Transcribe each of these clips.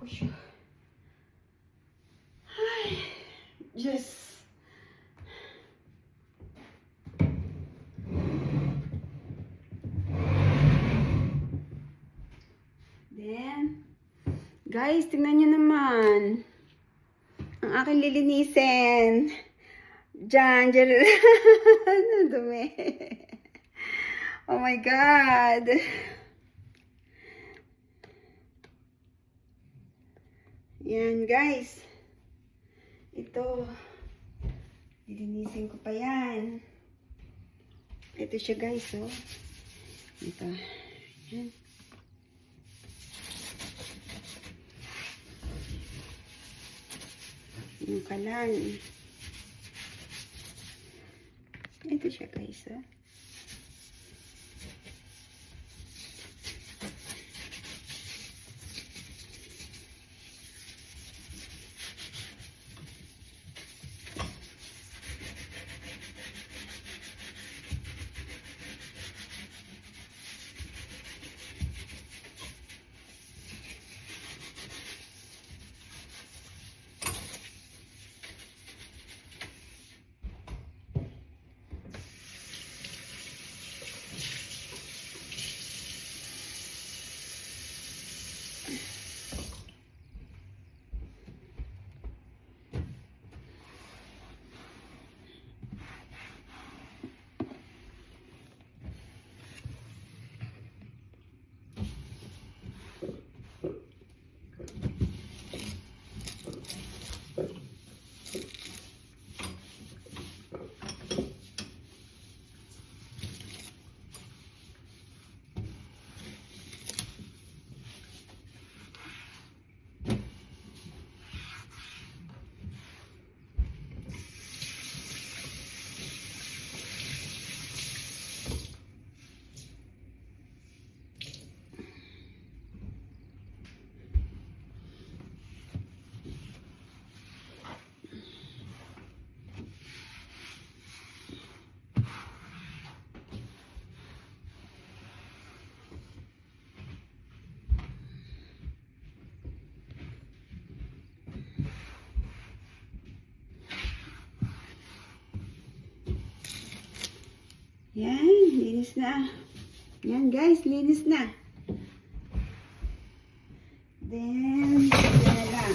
siya. Ay, Diyos. Then, guys, tingnan nyo naman. Ang aking lilinisin. Diyan. Ano dumi. Oh my God. Yan, guys. Ito. Lilinisin ko pa yan. Ito siya, guys, oh. Ito. Yan. Yung kalan. Ito siya, guys, oh. Yan, linis na. Yan, guys, linis na. Then, yan na lang.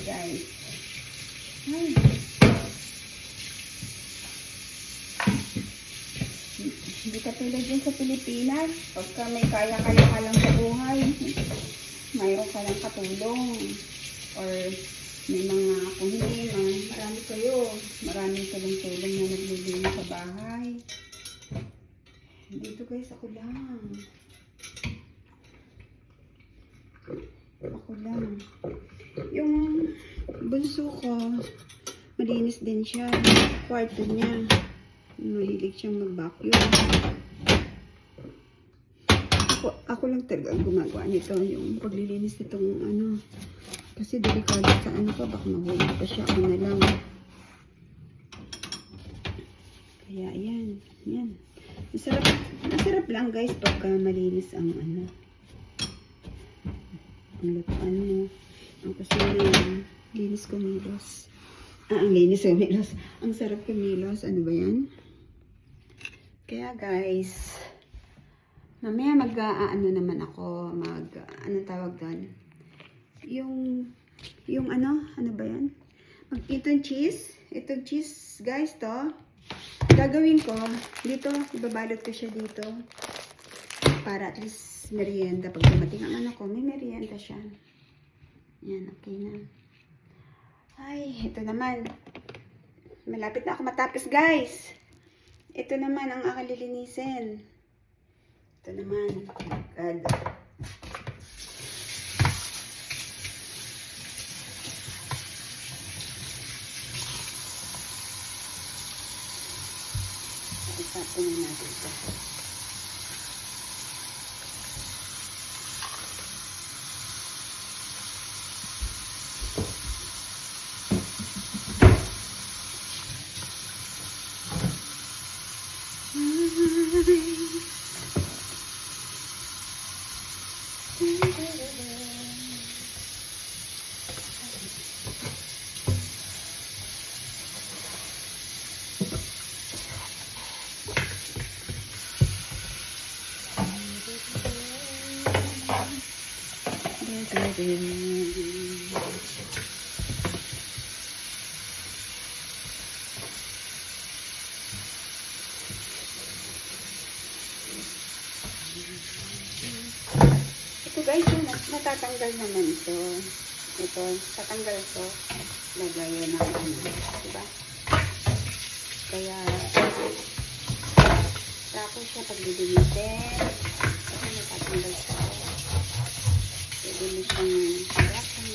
Guys. Ay. Hindi katulad dyan sa Pilipinas. Pagka may kaya-kaya ka lang sa buhay, mayroon ka lang katulong. Or may mga, kung hindi man, marami kayo. Maraming tulong-tulong na naglilinis sa bahay. Dito guys, ako lang. Ako lang. Yung bunso ko, malinis din siya. Kwarto niya. Mahilig siyang mag-vacuum. Ako lang talaga gumagawa nito. Yung paglilinis nitong ano. Kasi delikado sa ano pa, baka mahulog pa siya. Ako na lang. Kaya yan. Yan. Masarap lang guys pagka malinis ang ano. Ang lutuan mo. Ang kusina. Linis kumilos. Ang linis kumilos. Ang sarap kumilos. Ano ba yan? Kaya guys, mamaya ano naman ako, ano tawag doon? Yung ano ba yan? Itong cheese guys to, gagawin ko, dito, ibabalot ko siya dito, para at least merienda, pag dumating ang ano ko, may merienda siya. Yan, okay na. Ay, ito naman, malapit na ako matapos guys. Ito naman ang aking lilinisin. Ito naman. God. Isapin na natin ito. Ito guys, natatanggal naman ito. Ito, tatanggal ito. Lagayan ng ano, diba? Kaya, tapos siya paglilimitin. Kasi natatanggal siya. Pwede mo siyang harapan.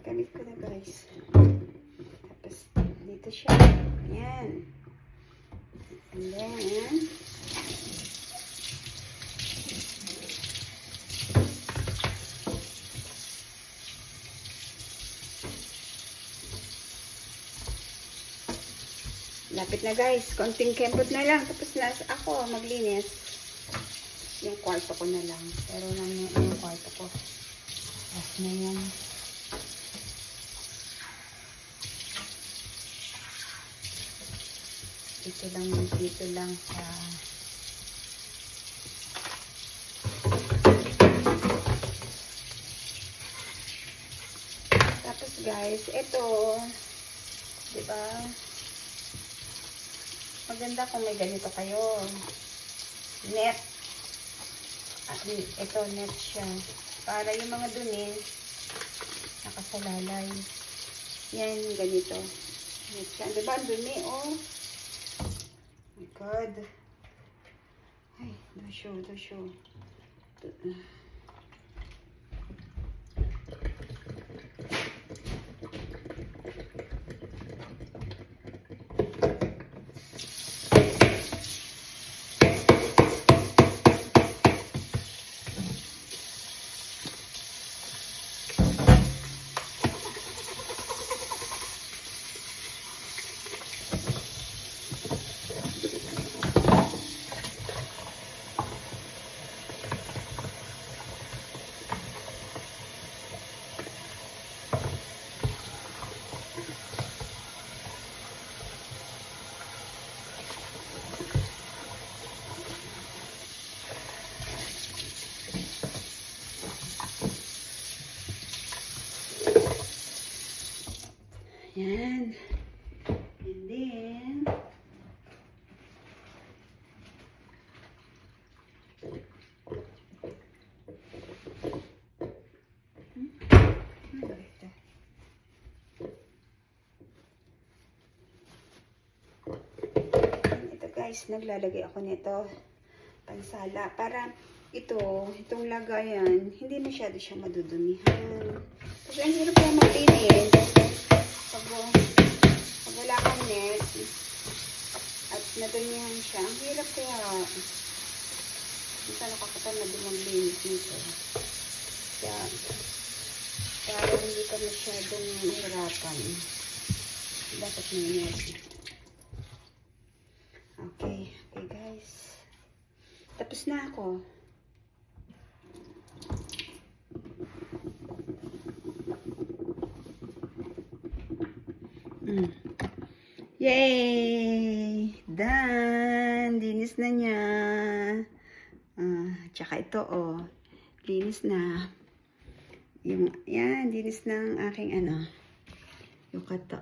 Gamit ko na guys. Tapos dito siya. Ayan. And then lapit na guys. Konting kembot na lang. Tapos na ako maglinis. Yung kwarto ko na lang. Pero naman yung kwarto ko. Off na yan. Dito lang sa tapos guys, ito diba maganda kung may ganito kayo net at ito net siya para yung mga dumi nakasalalay yan ganito net siya diba ang dumi oh my god ay don't show yan. And then, ito guys, naglalagay ako nito pansala para itong lagayan, hindi masyado siya madudumihan. Kasi ang hirap na maglinis pag wala kang net at nadumihan siya. Ang hirap kaya minsan nakakatamad din maglinis nito. Kaya parang hindi ka masyadong hirapan. Dapat may net. Okay guys. Tapos na ako. Yay! Done! Linis na niya. Tsaka ito, oh. Linis na. Yan, linis ng aking ano. Yung kato.